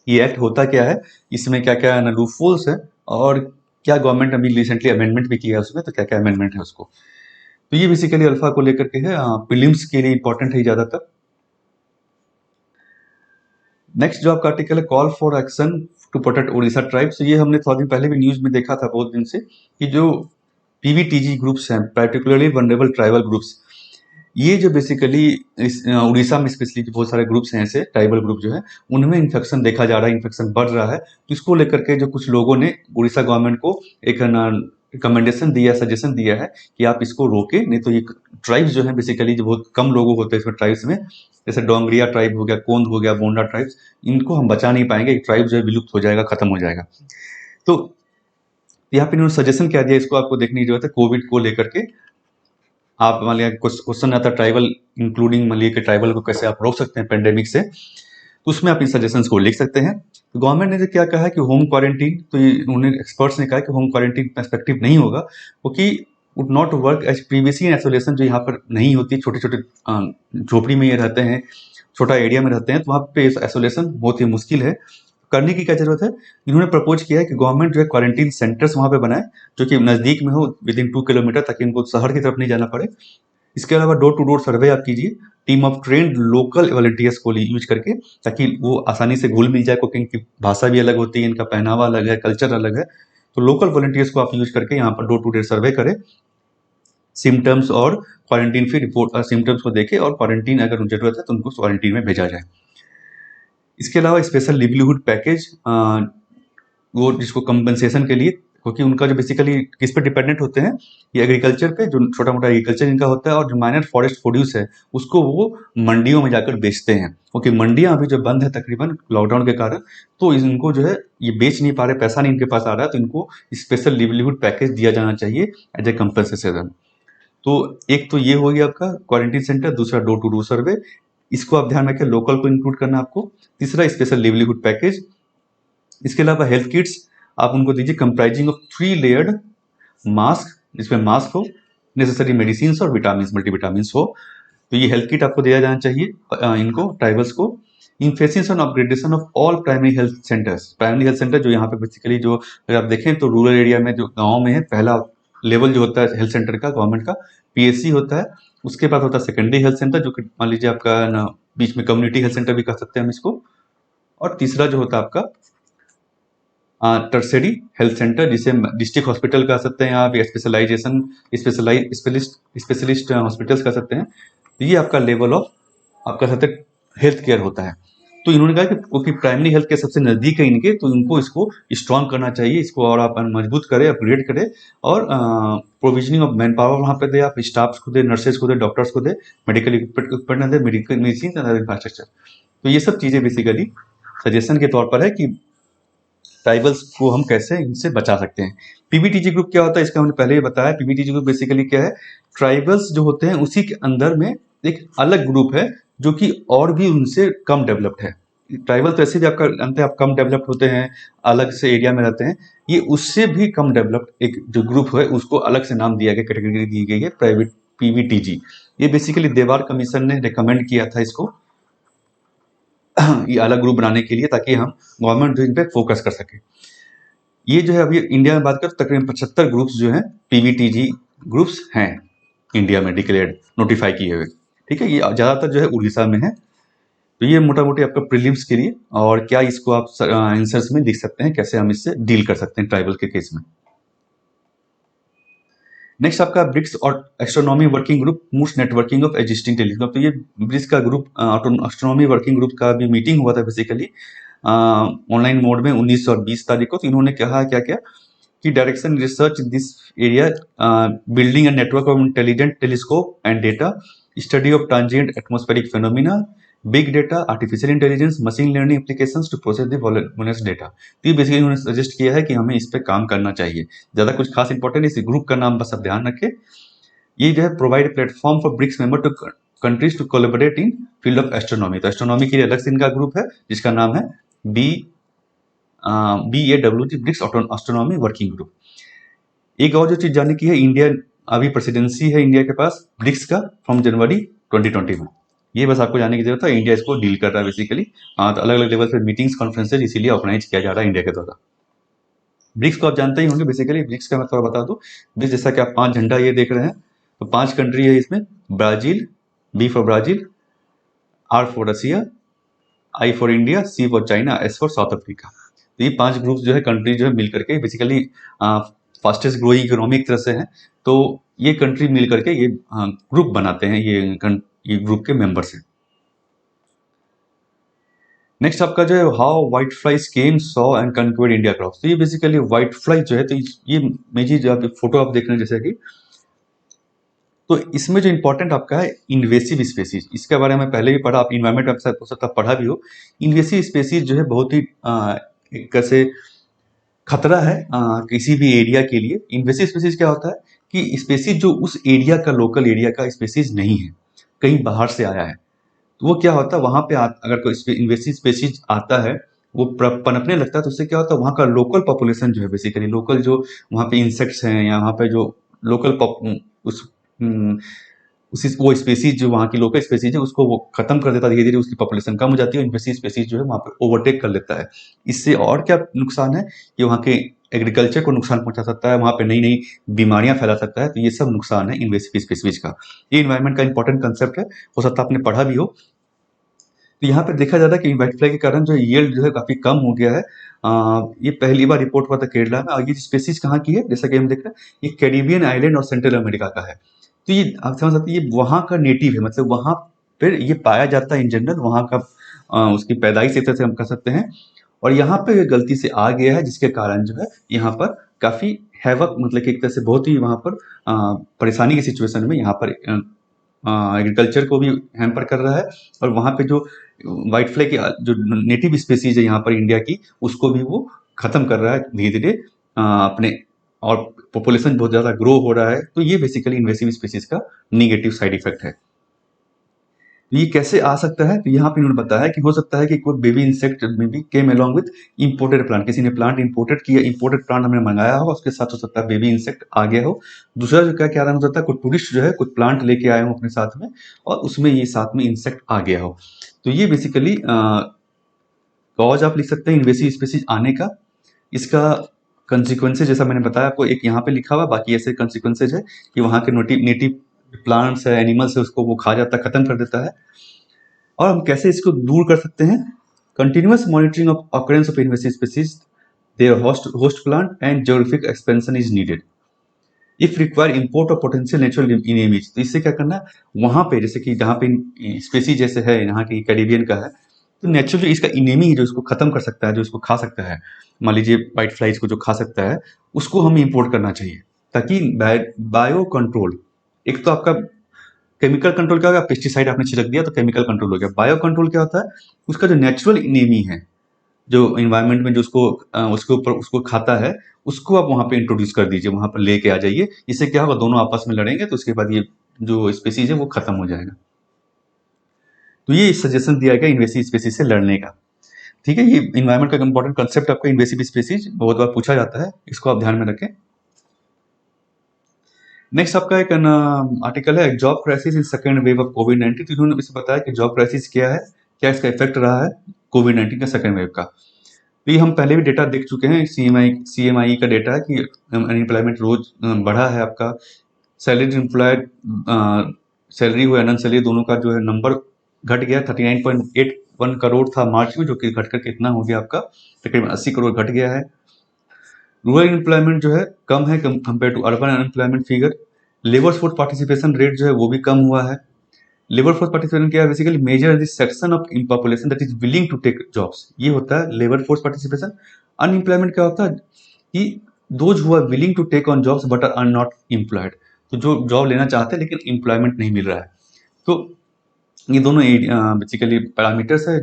ये एक्ट होता क्या है, इसमें क्या क्या लूपहोल्स है, और क्या गवर्नमेंट अभी रिसेंटली अमेंडमेंट भी किया है उसमें, तो क्या क्या अमेंडमेंट है उसको। तो ये बेसिकली अल्फा को लेकर के है, प्रीलिम्स के लिए इंपॉर्टेंट है ज्यादातर। नेक्स्ट जो आपका आर्टिकल है, call for action to protect Odisha tribes. ये हमने थोड़ा दिन पहले भी न्यूज में देखा था, बहुत दिन से, कि जो पीवीटीजी ग्रुप्स हैं, पर्टिकुलरली वनरेबल ट्राइबल ग्रुप्स, ये जो बेसिकली उड़ीसा में स्पेशली बहुत सारे ग्रुप्स हैं ऐसे ट्राइबल ग्रुप जो है, उनमें इन्फेक्शन देखा जा रहा है, इन्फेक्शन बढ़ रहा है। तो इसको लेकर के जो कुछ लोगों ने उड़ीसा गवर्नमेंट को एक रिकमेंडेशन दिया, सजेशन दिया है कि आप इसको रोके, नहीं तो ये ट्राइब्स जो है बेसिकली जो बहुत कम लोग होते हैं इसमें ट्राइब्स में, जैसे डोंगरिया ट्राइब हो गया, कोंद हो गया, बोंडा ट्राइब्स, इनको हम बचा नहीं पाएंगे, ट्राइब जो है विलुप्त हो जाएगा, खत्म हो जाएगा। तो यहाँ पे इन्होंने सजेशन क्या दिया, इसको आपको देखने की जरूरत है। कोविड को लेकर के आप मान लिया क्वेश्चन आता है ट्राइबल इंक्लूडिंग, मान लिया कि ट्राइबल को कैसे आप रोक सकते हैं पेंडेमिक से, तो उसमें आप इन सजेशंस को लिख सकते हैं। तो गवर्नमेंट ने जो क्या कहा है कि होम क्वारंटीन, तो ये उन्होंने एक्सपर्ट्स ने कहा कि होम क्वारंटीन पर्सपेक्टिव नहीं होगा, क्योंकि would not work as previously isolation, जो यहाँ पर नहीं होती, छोटे छोटे झोपड़ी में ये रहते हैं, छोटा एरिया में रहते हैं, तो वहाँ पे आइसोलेशन बहुत ही मुश्किल है। करने की क्या जरूरत है, इन्होंने प्रपोज किया है कि गवर्नमेंट जो है क्वारंटीन सेंटर्स वहाँ पे बनाए, जो कि नज़दीक में हो, विद इन 2 किलोमीटर, ताकि इनको शहर की तरफ नहीं जाना पड़े। इसके अलावा डोर टू डोर सर्वे आप कीजिए, team of trend local volunteers को यूज करके, ताकि वो आसानी से घुल मिल जाए, क्योंकि इनकी भाषा भी अलग होती है, इनका पहनावा अलग है, कल्चर अलग है। तो लोकल वॉलंटियर्स को आप यूज करके यहाँ पर डोर टू डोर सर्वे करें, सिम्टम्स और क्वारंटीन फिर रिपोर्ट सिम्टम्स को देखे, और क्वारंटीन अगर जरूरत है तो उनको क्वारंटीन में भेजा जाए। इसके अलावा स्पेशल लिवलीहुड पैकेज, वो जिसको कंपनसेशन के लिए, क्योंकि उनका जो बेसिकली किस पे डिपेंडेंट होते हैं, ये एग्रीकल्चर पे, जो छोटा मोटा एग्रीकल्चर इनका होता है, और जो माइनर फॉरेस्ट प्रोड्यूस है उसको वो मंडियों में जाकर बेचते हैं, क्योंकि मंडियां अभी जो बंद है तकरीबन लॉकडाउन के कारण, तो इनको जो है ये बेच नहीं पा रहे, पैसा नहीं इनके पास आ रहा है, तो इनको स्पेशल लिवलीहुड पैकेज दिया जाना चाहिए एज ए कंपनसेशन। तो एक तो ये हो गया आपका क्वारंटीन सेंटर, दूसरा डोर टू डोर सर्वे, इसको आप ध्यान रखें, लोकल को इंक्लूड करना आपको, तीसरा स्पेशल लिवलीहुड पैकेज। इसके अलावा हेल्थ किट्स आप उनको दीजिए, कंप्राइजिंग ऑफ 3 लेयर्ड मास्क, जिसमें मास्क हो, नेसेसरी मेडिसिन और विटामिन, मल्टीविटामिन हो। तो ये हेल्थ किट आपको दिया जाना चाहिए इनको ट्राइबल्स को। Emphasis and upgradation of all primary health centres, primary health centre जो यहाँ पे बेसिकली जो अगर आप देखें तो रूरल एरिया में जो गाँव में है, पहला लेवल जो होता है हेल्थ सेंटर का गवर्नमेंट का, पीएचसी होता है। उसके बाद होता है सेकेंडरी हेल्थ सेंटर, जो कि मान लीजिए आपका ना बीच में कम्युनिटी हेल्थ सेंटर भी कह सकते हैं हम इसको। और तीसरा जो होता है आपका टर्सरी हेल्थ सेंटर, जिसे डिस्ट्रिक्ट हॉस्पिटल कह सकते हैं, आप स्पेशलाइजेशन स्पेशलिस्ट हॉस्पिटल्स कह सकते हैं। तो ये आपका लेवल ऑफ आप कह सकते हैं हेल्थ केयर होता है। तो इन्होंने कहा कि क्योंकि प्राइमरी हेल्थ केयर सबसे नज़दीक है इनके, तो इनको इसको स्ट्रॉन्ग करना चाहिए, इसको और आप मजबूत करें, अपग्रेड करें, और प्रोविजनिंग ऑफ मैन पावर वहाँ पे दे, आप स्टाफ्स को दे, नर्सेज को दे, डॉक्टर्स को दे, मेडिकल इक्विपमेंट दे, मेडिकल मेडिसिन एंड इंफ्रास्ट्रक्चर। तो ये सब चीज़ें बेसिकली सजेशन के तौर पर है कि ट्राइबल्स को हम कैसे इनसे बचा सकते हैं। पीबीटीजी ग्रुप क्या होता है, इसका हमने पहले ही बताया। पीबीटीजी ग्रुप बेसिकली क्या है, ट्राइबल्स जो होते हैं उसी के अंदर में एक अलग ग्रुप है जो कि और भी उनसे कम डेवलप्ड है। ट्राइबल तो ऐसे भी आपका जानते हैं, आप कम डेवलप्ड होते हैं, अलग से एरिया में रहते हैं। ये उससे भी कम डेवलप्ड एक जो ग्रुप है उसको अलग से नाम दिया गया, कैटेगरी दी गई है प्राइवेट पीबीटीजी। ये बेसिकली देवार कमीशन ने रिकमेंड किया था इसको ये अलग ग्रुप बनाने के लिए, ताकि हम गवर्नमेंट जो इन पे फोकस कर सके। ये जो है अभी इंडिया में बात करें तकरीबन 75 ग्रुप्स जो हैं पीवीटीजी ग्रुप्स हैं इंडिया में डिक्लेयर्ड, नोटिफाई किए हुए। ठीक है, ये ज़्यादातर जो है उड़ीसा में है। तो ये मोटा मोटी आपका प्रीलिम्स के लिए, और क्या इसको आप आंसर्स में लिख सकते हैं, कैसे हम इससे डील कर सकते हैं ट्राइबल के केस में। नेक्स्ट आपका ब्रिक्स और astronomy working group moves networking of existing telescope. तो ये ब्रिक्स का ग्रुप एस्ट्रोनॉमी वर्किंग ग्रुप का भी मीटिंग हुआ था बेसिकली ऑनलाइन मोड में 19 और 20 तारीख को। तो इन्होंने कहा क्या क्या कि direction research this area, building and network of intelligent telescope and data, study of transient atmospheric phenomena, big data, artificial intelligence, machine learning applications to process the voluminous data. तो ये बेसिकली उन्होंने सजेस्ट किया है कि हमें इस पे काम करना चाहिए। ज़्यादा कुछ खास इंपॉर्टेंट, इस ग्रुप का नाम बस आप ध्यान रखें। ये जो है provide platform for BRICS member to countries to collaborate in field of astronomy. तो एस्ट्रोनॉमी के लिए अलग से इनका ग्रुप है जिसका नाम है BAWG BRICS astronomy working group. एक और जो चीज जानने की है, इंडिया अभी प्रेसिडेंसी है इंडिया के पास ब्रिक्स का फ्रॉम जनवरी 2020 में। ये बस आपको जानने की जरूरत है, इंडिया इसको डील कर रहा है बेसिकली। तो अलग अलग लेवल पे मीटिंग्स कॉन्फ्रेंसेज इसीलिए ऑर्गेनाइज किया जा रहा है इंडिया के द्वारा। ब्रिक्स को आप जानते ही होंगे बेसिकली। ब्रिक्स का मैं थोड़ा बता दूं, ब्रिक्स जैसा कि आप 5 झंडा ये देख रहे हैं, तो 5 कंट्री है इसमें। Brazil, B for Brazil, R for Russia, I for India, C for China, S for South Africa. तो ये 5 ग्रुप जो है कंट्री जो है मिल करके बेसिकली फास्टेस्ट ग्रोइंग इकोनॉमी एक तरह से है। तो ये कंट्री मिल करके ये ग्रुप बनाते हैं, ये ग्रुप के मेंबर्स हैं। नेक्स्ट आपका जो है how white flies came saw and conquered India crops. तो ये बेसिकली व्हाइट फ्लाई जो है, तो ये मेजी जो आप फोटो आप देख रहे हैं जैसे कि, तो इसमें जो इंपॉर्टेंट आपका है इन्वेसिव स्पेसीज, इसके बारे में पहले भी पढ़ा, आप इन्वायरमेंट आप हो सकता पढ़ा भी हो। इन्वेसिव स्पेसीज जो है बहुत ही एक तरह से खतरा है किसी भी एरिया के लिए। इन्वेसिव स्पेसीज क्या होता है कि स्पेसीज जो उस एरिया का लोकल एरिया का स्पेसीज नहीं है, कहीं बाहर से आया है, तो वो क्या होता है वहां पे अगर कोई इन्वेसिव स्पेसीज आता है, वो पनपने लगता है, तो उससे क्या होता है वहाँ का लोकल पॉपुलेशन जो है बेसिकली, लोकल जो वहाँ पे इंसेक्ट्स हैं या वहाँ पे जो लोकल उस उसी वो स्पेसीज जो वहाँ की लोकल स्पेसीज है उसको वो खत्म कर देता है, धीरे धीरे उसकी पॉपुलेशन कम हो जाती है, इन्वेसिव स्पेसीज जो है वहाँ पे ओवरटेक कर लेता है। इससे और क्या नुकसान है कि वहाँ के एग्रीकल्चर को नुकसान पहुंचा सकता है, वहाँ पे नई नई बीमारियां फैला सकता है। तो ये सब नुकसान है इन्वेसिव स्पेसीज का। ये इन्वायरमेंट का इंपॉर्टेंट कंसेप्ट है, हो सकता है आपने पढ़ा भी हो। तो यहाँ पे देखा जाता है कि व्हाइट फ्लाई के कारण जो यील्ड जो है काफी कम हो गया है। ये पहली बार रिपोर्ट हुआ था केरला में, और ये स्पेसीज कहाँ की है जैसा कि हम देख रहे हैं, ये कैरिबियन आइलैंड और सेंट्रल अमेरिका का है। तो ये आप समझ सकते हैं ये वहाँ का नेटिव है, मतलब वहाँ पर ये पाया जाता है इन जनरल, वहाँ का उसकी पैदाइश एक तरह से हम कह सकते हैं। और यहाँ पे ये गलती से आ गया है जिसके कारण जो है यहाँ पर काफी हैवक, मतलब कि एक तरह से बहुत ही वहाँ पर परेशानी की सिचुएशन में यहाँ पर एग्रीकल्चर को भी हैम्पर कर रहा है, और वहाँ पे जो व्हाइट फ्लाई की जो नेटिव स्पेसीज है यहाँ पर इंडिया की, उसको भी वो खत्म कर रहा है धीरे धीरे अपने, और पॉपुलेशन बहुत ज़्यादा ग्रो हो रहा है। तो ये बेसिकली इन्वेसिव स्पेसीज का निगेटिव साइड इफेक्ट है। तो ये कैसे आ सकता है, तो यहाँ पे इन्होंने बताया कि हो सकता है कि कोई बेबी इंसेक्ट में भी came along with imported plant, किसी ने प्लांट इंपोर्टेड किया, इंपोर्टेड प्लांट हमने मंगाया हो, उसके साथ हो सकता है बेबी इंसेक्ट आ गया हो। दूसरा जो क्या कारण हो सकता है, कोई टूरिस्ट जो है कुछ प्लांट लेके आए हो अपने साथ में, और उसमें ये साथ में इंसेक्ट आ गया हो। तो ये बेसिकली कॉज आप लिख सकते हैं इन्वेसिव स्पेसीज आने का। इसका कंसिक्वेंसेज जैसा मैंने बताया आपको, एक यहाँ पे लिखा हुआ, बाकी ऐसे कंसिक्वेंसेज है कि वहाँ के नेटिव प्लांट्स है, एनिमल्स है, उसको वो खा जाता है, खत्म कर देता है। और हम कैसे इसको दूर कर सकते हैं? Continuous monitoring of occurrence of invasive species, there host plant and geographic expansion is needed. If require import of potential natural enemies, तो इससे क्या करना है, वहां पे जैसे कि जहाँ पे स्पेसीज जैसे है यहाँ की कैरिबियन का है, तो नेचुरली इसका इनेमी जो इसको खत्म कर सकता है, जो इसको खा सकता है, मान लीजिए व्हाइट फ्लाइज को जो खा सकता है, उसको हमें इंपोर्ट करना चाहिए, ताकि बायो कंट्रोल, एक तो आपका केमिकल कंट्रोल क्या होगा, पेस्टिसाइड आपने छिड़क दिया तो केमिकल कंट्रोल हो गया। बायो कंट्रोल क्या होता है, उसका जो नेचुरल इनेमी है, जो इन्वायरमेंट में जो उसके ऊपर उसको खाता है, उसको आप वहां पे इंट्रोड्यूस कर दीजिए, वहां पर लेके आ जाइए। इससे क्या होगा, दोनों आपस में लड़ेंगे तो उसके बाद ये जो स्पेसीज है वो खत्म हो जाएगा। तो ये सजेशन दिया गया इन्वेसिव स्पेसीज से लड़ने का। ठीक है, ये इन्वायरमेंट का इंपॉर्टेंट कंसेप्ट आपका इन्वेसिव स्पेसीज बहुत बार पूछा जाता है, इसको आप ध्यान में रखें। नेक्स्ट आपका एक आर्टिकल है, job crisis in second wave of कोविड-19। तो इन्होंने इसे बताया कि जॉब क्राइसिस क्या है, क्या इसका इफेक्ट रहा है कोविड-19 का सेकेंड वेव का। तो ये हम पहले भी डेटा देख चुके हैं, सीएमआई का डेटा है कि अनएम्प्लॉयमेंट रोज बढ़ा है आपका, सैलरी एम्प्लॉयड, सैलरी हुआ अनन सैलरी दोनों का जो है नंबर घट गया, 39.81 करोड़ था मार्च में, जो कि घटकर कितना हो गया आपका तकरीबन 80 करोड़ घट गया है। रूरल एम्प्लॉयमेंट जो है कम है compare to urban unemployment figure. Labour force participation rate जो है वो भी कम हुआ है। लेबर फोर्स पार्टिसिपेशन क्या है, basically measure the section of in population that is willing to take jobs, ये होता है लेबर फोर्स पार्टिसिपेशन। अनएम्प्लॉयमेंट क्या होता है कि those who are willing to take on jobs but are not employed, तो जो जॉब लेना चाहते हैं लेकिन एम्प्लॉयमेंट नहीं मिल रहा है। तो ये दोनों बेसिकली पैरामीटर्स है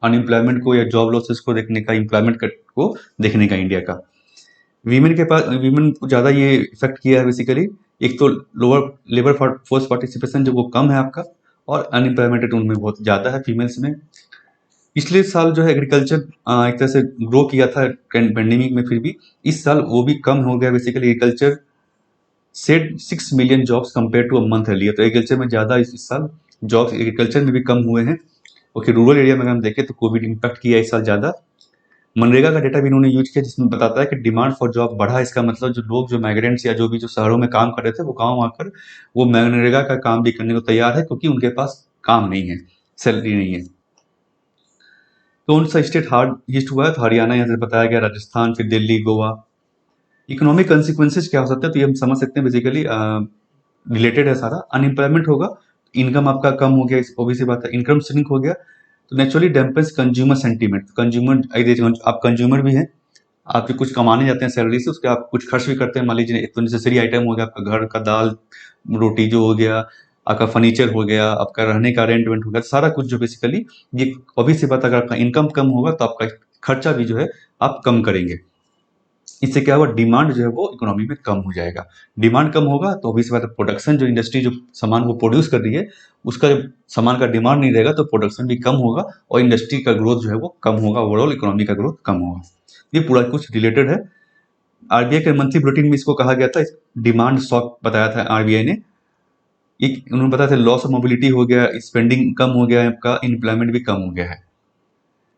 अनएम्प्लॉयमेंट को या जॉब लॉसेस को देखने का, एम्प्लॉयमेंट को देखने का इंडिया का। वीमेन के पास, वीमेन को ज़्यादा ये इफेक्ट किया है बेसिकली, एक तो लोअर लेबर फोर्स पार्टिसिपेशन जो वो कम है आपका, और अनएम्प्लॉयमेंट रेट उनमें बहुत ज़्यादा है फीमेल्स में। पिछले साल जो है एग्रीकल्चर एक तरह से ग्रो किया था पेंडेमिक में, फिर भी इस साल वो भी कम हो गया। Basically agriculture shed 6 million jobs compare to a month earlier, तो एग्रीकल्चर में ज़्यादा इस साल जॉब्स एग्रीकल्चर में भी कम हुए हैं। ओके, रूरल एरिया में अगर हम देखें तो कोविड इम्पैक्ट किया इस साल ज़्यादा। मनरेगा का डेटा भी इन्होंने यूज किया जिसमें बताता है कि डिमांड फॉर जॉब बढ़ा। इसका मतलब जो लोग, जो माइग्रेंट्स या जो भी जो शहरों में काम कर रहे थे, वो गांव आकर वो मनरेगा का काम भी करने को तैयार है, क्योंकि उनके पास काम नहीं है, सैलरी नहीं है। कौन सा स्टेट हार्ड हिट हुआ है, तो हरियाणा यहाँ से बताया गया, राजस्थान, फिर दिल्ली, गोवा। इकोनॉमिक कंसिक्वेंसेज क्या हो सकते हैं, तो ये हम समझ सकते हैं बेसिकली रिलेटेड है सारा। अनएम्प्लॉयमेंट होगा, इनकम आपका कम हो गया, ऑब्वियसली बात है, इनकम श्रिंक हो गया, तो naturally dampens consumer sentiment. Consumer, आप कंज्यूमर भी हैं, आपके कुछ कमाने जाते हैं सैलरी से, उसके आप कुछ खर्च भी करते हैं। मान लीजिए एक तो नेसेसरी आइटम हो गया आपका घर का, दाल रोटी जो हो गया, आपका फर्नीचर हो गया, आपका रहने का रेंट वेंट हो गया, सारा कुछ जो बेसिकली ये ऑब्वियस सी बात, अगर आपका इनकम कम होगा तो आपका खर्चा भी जो है आप कम करेंगे। इससे क्या होगा, डिमांड जो है वो इकोनॉमी में कम हो जाएगा। डिमांड कम होगा तो ऑब्वियस बात है, प्रोडक्शन जो इंडस्ट्री जो सामान को प्रोड्यूस कर रही है, उसका जब सामान का डिमांड नहीं रहेगा तो प्रोडक्शन भी कम होगा और इंडस्ट्री का ग्रोथ जो है वो कम होगा, ओवरऑल इकोनॉमी का ग्रोथ कम होगा। ये पूरा कुछ रिलेटेड है। आरबीआई के मंथली बुलेटिन में इसको कहा गया था, डिमांड शॉक बताया था आरबीआई ने। एक उन्होंने बताया था लॉस ऑफ मोबिलिटी हो गया, स्पेंडिंग कम हो गया है आपका, एम्प्लॉयमेंट भी कम हो गया है।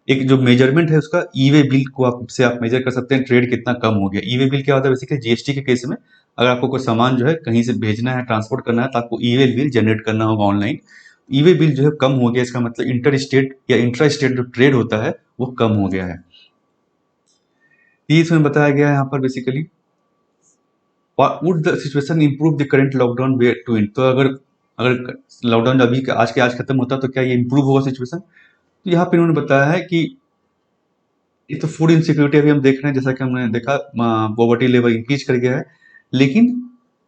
एक जो मेजरमेंट है उसका, ई वे बिल को आप मेजर कर सकते हैं, ट्रेड कितना कम हो गया। ई वे बिल क्या होता है, बेसिकली जीएसटी के केस में अगर आपको कोई सामान जो है कहीं से भेजना है, ट्रांसपोर्ट करना है, तो आपको ई वे बिल जनरेट करना होगा ऑनलाइन। ई वे बिल जो है कम हो गया, इसका मतलब इंटर स्टेट या इंट्रा स्टेट जो ट्रेड होता है वो कम हो गया है। ये इसमें बताया गया है यहाँ पर basically, would the situation improve the current lockdown way to in, तो अगर अगर लॉकडाउन अभी आज के आज खत्म होता तो क्या ये इंप्रूव होगा सिचुएशन। तो यहाँ पे इन्होंने बताया है कि ये तो फूड इनसिक्योरिटी अभी हम देख रहे हैं, जैसा कि हमने देखा पॉवर्टी लेवल इंक्रीज कर गया है, लेकिन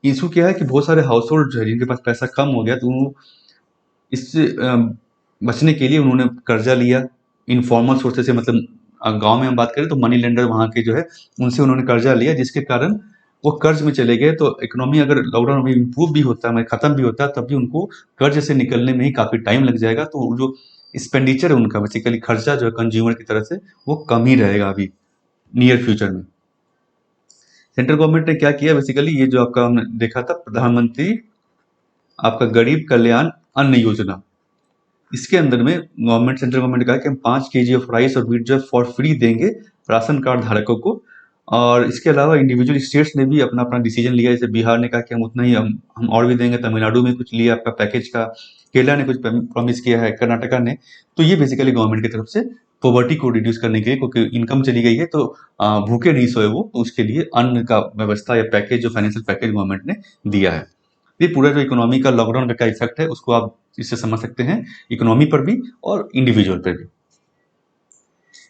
इशू क्या है कि बहुत सारे हाउस होल्ड जो है जिनके पास पैसा कम हो गया, तो वो इससे बचने के लिए उन्होंने कर्जा लिया इनफॉर्मल सोर्सेज से, मतलब गांव में हम बात करें तो मनी लेंडर वहाँ के जो है उनसे उन्होंने कर्जा लिया, जिसके कारण वो कर्ज में चले गए। तो इकोनॉमी अगर लॉकडाउन में इम्प्रूव भी होता है, खत्म भी होता है, तब भी उनको कर्ज से निकलने में ही काफी टाइम लग जाएगा। तो जो एक्सपेंडिचर है उनका, बेसिकली खर्चा जो है कंज्यूमर की तरफ से, वो कम ही रहेगा अभी नियर फ्यूचर में। सेंट्रल गवर्नमेंट ने क्या किया, बेसिकली ये जो आपका हमने देखा था प्रधानमंत्री आपका गरीब कल्याण अन्न योजना, इसके अंदर में गवर्नमेंट, सेंट्रल गवर्नमेंट ने कहा कि हम 5 kg ऑफ राइस और व्हीट जो फॉर फ्री देंगे राशन कार्ड धारकों को, और इसके अलावा इंडिविजुअल स्टेट्स ने भी अपना अपना डिसीजन लिया, जैसे बिहार ने कहा कि हम उतना ही हम और भी देंगे, तमिलनाडु में कुछ लिया आपका पैकेज का, केरला ने कुछ प्रॉमिस किया है, कर्नाटका ने। तो ये बेसिकली गवर्नमेंट की तरफ से पॉवर्टी को रिड्यूस करने के लिए, क्योंकि इनकम चली गई है तो भूखे नहीं सोए वो, तो उसके लिए अन्न का व्यवस्था या पैकेज, जो फाइनेंशियल पैकेज गवर्नमेंट ने दिया है। ये पूरा जो इकोनॉमी का लॉकडाउन का इफेक्ट है उसको आप इससे समझ सकते हैं, इकोनॉमी पर भी और इंडिविजुअल पर भी।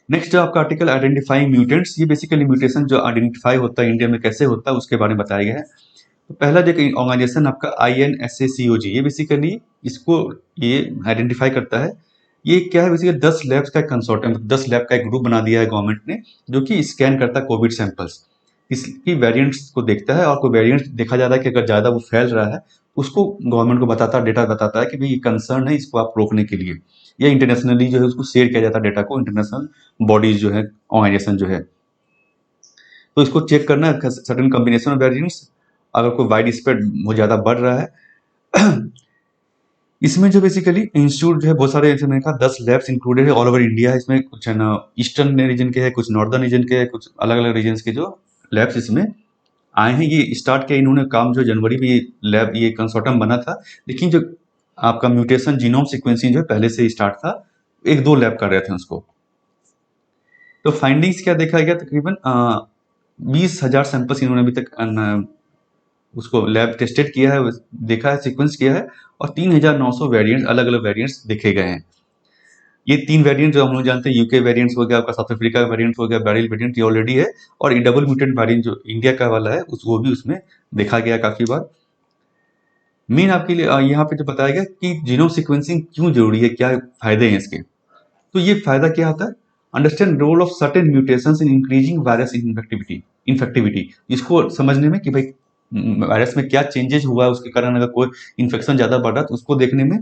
नेक्स्ट जो आपका आर्टिकल आइडेंटिफाइंग म्यूटेंट्स, ये बेसिकली म्यूटेशन जो आइडेंटिफाई होता है इंडिया में कैसे होता है उसके बारे में बताया गया है। तो पहला जो ऑर्गेनाइजेशन आपका INSACOG, ये बेसिकली इसको ये आइडेंटिफाई करता है। ये क्या है, बेसिकली 10 लैब्स का एक कंसोर्टियम, 10 लैब का एक ग्रुप बना दिया है गवर्नमेंट ने, जो कि स्कैन करता है कोविड सैंपल्स, इसकी वेरिएंट्स को देखता है, और कोई वेरिएंट देखा जा रहा है कि अगर ज़्यादा वो फैल रहा है, उसको गवर्नमेंट को बताता है, डेटा बताता है कि भाई ये कंसर्न है, इसको आप रोकने के लिए, या इंटरनेशनली जो है उसको शेयर किया जाता है डेटा को, इंटरनेशनल बॉडीज जो है, ऑर्गेनाइजेशन जो है। तो इसको चेक करना है सर्टेन कॉम्बिनेशन ऑफ वेरिएंट्स, अगर कोई वाइड स्प्रेड बहुत ज़्यादा बढ़ रहा है। इसमें जो बेसिकली इंस्टीट्यूट जो है बहुत सारे, जैसे मैंने कहा 10 लैब्स इंक्लूडेड है, ऑल ओवर इंडिया है। इसमें कुछ है ना ईस्टर्न रीजन के है, कुछ नॉर्दर्न रीजन के है, कुछ अलग अलग रीजन के जो लैब्स इसमें आए हैं। ये स्टार्ट किया इन्होंने काम जो जनवरी में, ये लैब, ये कंसोर्टियम बना था, लेकिन जो आपका म्यूटेशन जीनोम सीक्वेंसिंग जो है पहले से ही स्टार्ट था, एक दो लैब कर रहे थे उसको। तो फाइंडिंग्स क्या देखा गया, तकरीबन 20,000 सैंपल्स इन्होंने अभी तक उसको लैब टेस्टेड किया है, देखा है, सीक्वेंस किया है, और 3,900 वेरिएंट्स, अलग अलग वेरिएंट्स देखे गए हैं। ये 3 वेरिएंट जो हम लोग जानते हैं, यूके वेरिएंट्स हो गया, आपका साउथ अफ्रीका का वेरिएंट हो गया, बैरिल वेरिएंट, ये ऑलरेडी है, और ये डबल म्यूटेंट वेरिएंट जो इंडिया का वाला है वो भी उसमें देखा गया काफी बार। मेन आपके लिए यहाँ पे जो बताया गया कि जीनोम सीक्वेंसिंग क्यों जरूरी है, क्या फायदे हैं इसके। तो ये फायदा क्या होता है, understand role of certain mutations in increasing virus infectivity, इसको समझने में कि भाई वायरस में क्या चेंजेस हुआ है, उसके कारण अगर कोई इन्फेक्शन ज्यादा बढ़ रहा है तो उसको देखने में।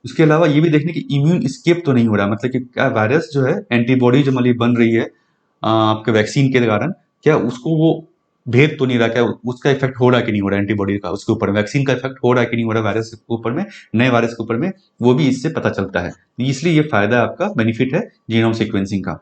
उसके अलावा ये भी देखने की इम्यून स्केप तो नहीं हो रहा, मतलब कि क्या वायरस जो है, एंटीबॉडी जो मतलब बन रही है आपके वैक्सीन के कारण, क्या उसको वो भेद तो नहीं रहा, क्या उसका इफेक्ट हो रहा है कि नहीं हो रहा, एंटीबॉडी का उसके ऊपर, वैक्सीन का इफेक्ट हो रहा है कि नहीं हो रहा वायरस के ऊपर में, नए वायरस के ऊपर में, वो भी इससे पता चलता है। तो इसलिए ये फायदा है, आपका बेनिफिट है जीनोम सीक्वेंसिंग का।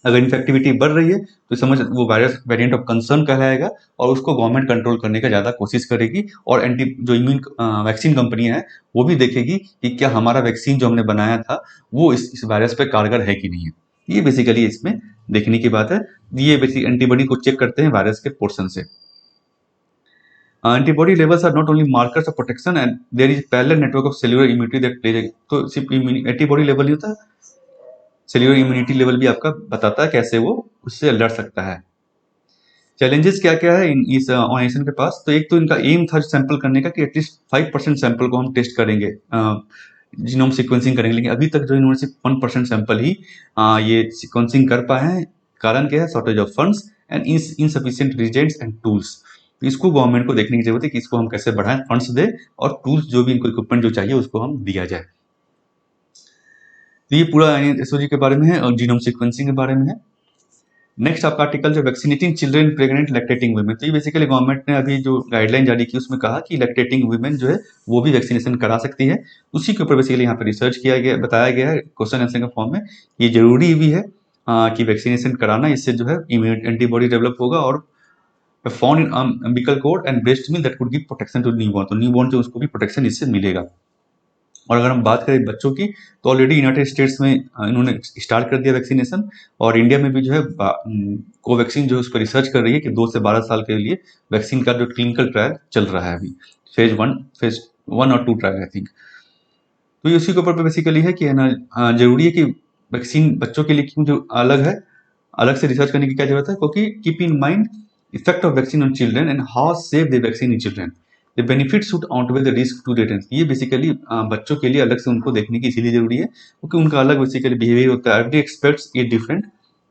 अगर इन्फेक्टिविटी बढ़ रही है तो समझ वो वायरस वेरिएंट ऑफ कंसर्न कहलाएगा, और उसको गवर्नमेंट कंट्रोल करने का ज़्यादा कोशिश करेगी, और एंटी जो इम्यून वैक्सीन कंपनियां हैं वो भी देखेगी कि क्या हमारा वैक्सीन जो हमने बनाया था वो इस वायरस पे कारगर है कि नहीं है। ये बेसिकली इसमें देखने की बात है। ये बेसिक एंटीबॉडी को चेक करते हैं वायरस के पोर्शन से। Antibody levels are not only markers of protection and there is parallel network of cellular immunity that plays, तो सिर्फ एंटीबॉडी लेवल नहीं होता, सेल्यूलर इम्यूनिटी लेवल भी आपका बताता है कैसे वो उससे लड़ सकता है। चैलेंजेस क्या क्या है इस ऑर्गेनाइजेशन के पास, तो एक तो इनका एम था सैंपल करने का कि एटलीस्ट 5% सैंपल को हम टेस्ट करेंगे, जीनोम सीक्वेंसिंग करेंगे, लेकिन अभी तक जो इन्होंने सिर्फ 1% सैंपल ही ये सीक्वेंसिंग कर पाए हैं। कारण क्या है, shortage of funds and insufficient reagents and tools. तो इसको गवर्नमेंट को देखने की जरूरत है कि इसको हम कैसे बढ़ाएं, फंड्स दे, और टूल्स जो भी इनको इक्विपमेंट जो चाहिए उसको हम दिया जाए। तो ये पूरा एसओजी के बारे में है और जीनोम सीक्वेंसिंग के बारे में है। नेक्स्ट आपका आर्टिकल जो vaccinating children, pregnant, lactating women, तो ये बेसिकली गवर्नमेंट ने अभी जो गाइडलाइन जारी की उसमें कहा कि लैक्टेटिंग वुमेन जो है वो भी वैक्सीनेशन करा सकती है। उसी के ऊपर बेसिकली यहाँ पे रिसर्च किया गया, बताया गया है क्वेश्चन आंसर के फॉर्म में। ये जरूरी भी है कि वैक्सीनेशन कराना, इससे जो है एंटीबॉडी डेवलप होगा, और found in umbilical cord and breast milk that could give protection to newborn, तो न्यूबॉर्न जो उसको भी प्रोटेक्शन इससे मिलेगा। और अगर हम बात करें बच्चों की, तो ऑलरेडी यूनाइटेड स्टेट्स में इन्होंने स्टार्ट कर दिया वैक्सीनेशन, और इंडिया में भी जो है कोवैक्सीन जो है उस पर रिसर्च कर रही है कि 2 से 12 साल के लिए वैक्सीन का जो क्लिनिकल ट्रायल चल रहा है अभी, फेज 1 और 2 ट्रायल आई थिंक। तो ये उसी के ऊपर बेसिकली है कि है ना, जरूरी है कि वैक्सीन बच्चों के लिए क्यों जो अलग है, अलग से रिसर्च करने की क्या जरूरत है, क्योंकि keep in mind effect of vaccine on children and how safe the vaccine in children, the benefit should outweigh the risk to return. ये बेसिकली बच्चों के लिए अलग से उनको देखने की इसीलिए जरूरी है, क्योंकि उनका अलग बेसिकली बिहेवियर होता है, एवरी एक्सपेक्ट्स ये डिफरेंट।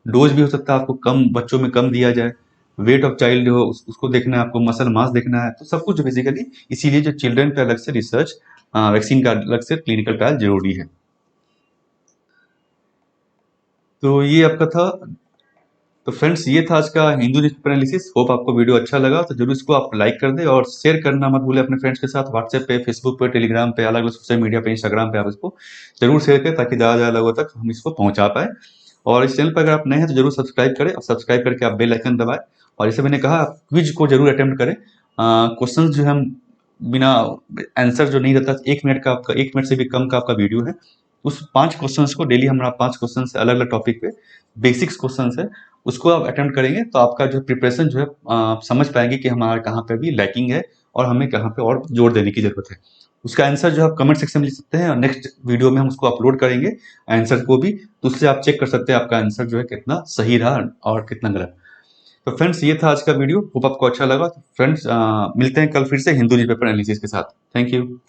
डोज भी हो सकता है आपको कम, बच्चों में कम दिया जाए, वेट ऑफ चाइल्ड हो उसको देखना है आपको, मसल मास देखना है, तो सब कुछ बेसिकली इसीलिए जो चिल्ड्रन पे अलग से रिसर्च, वैक्सीन का अलग से क्लिनिकल ट्रायल जरूरी है। तो ये आपका था। तो फ्रेंड्स ये था आज का हिंदू न्यूज़पेपर एनालिसिस। होप आपको वीडियो अच्छा लगा, तो जरूर इसको आप लाइक कर दें और शेयर करना मत भूलें अपने फ्रेंड्स के साथ, व्हाट्सएप पे, फेसबुक पे, टेलीग्राम पे, अलग अलग सोशल मीडिया पे, इंस्टाग्राम पे आप इसको जरूर शेयर करें ताकि ज़्यादा लोगों तक हम इसको पहुंचा पाए। और इस चैनल पर अगर आप नए हैं तो जरूर सब्सक्राइब करें, और सब्सक्राइब करके आप बेल आइकन दबाएं। और जैसे मैंने कहा, क्विज को जरूर अटेम्प्ट करें। क्वेश्चन जो हम बिना आंसर जो नहीं रहता, 1 मिनट का आपका, 1 मिनट से भी कम का आपका वीडियो है, उस 5 क्वेश्चंस को डेली हमारा 5 क्वेश्चन अलग अलग टॉपिक पे, बेसिक्स क्वेश्चंस है, उसको आप अटेम्प्ट करेंगे तो आपका जो प्रिपरेशन जो है आप समझ पाएंगे कि हमारा कहाँ पे भी लैकिंग है और हमें कहाँ पे और जोर देने की जरूरत है। उसका आंसर जो आप कमेंट सेक्शन में लिख सकते हैं, और नेक्स्ट वीडियो में हम उसको अपलोड करेंगे आंसर को भी, तो उससे आप चेक कर सकते हैं आपका आंसर जो है कितना सही रहा और कितना गलत। तो फ्रेंड्स, ये था आज का वीडियो, होप आपको अच्छा लगा। तो फ्रेंड्स, मिलते हैं कल फिर से हिंदू न्यूज़पेपर एनालिसिस के साथ। Thank you.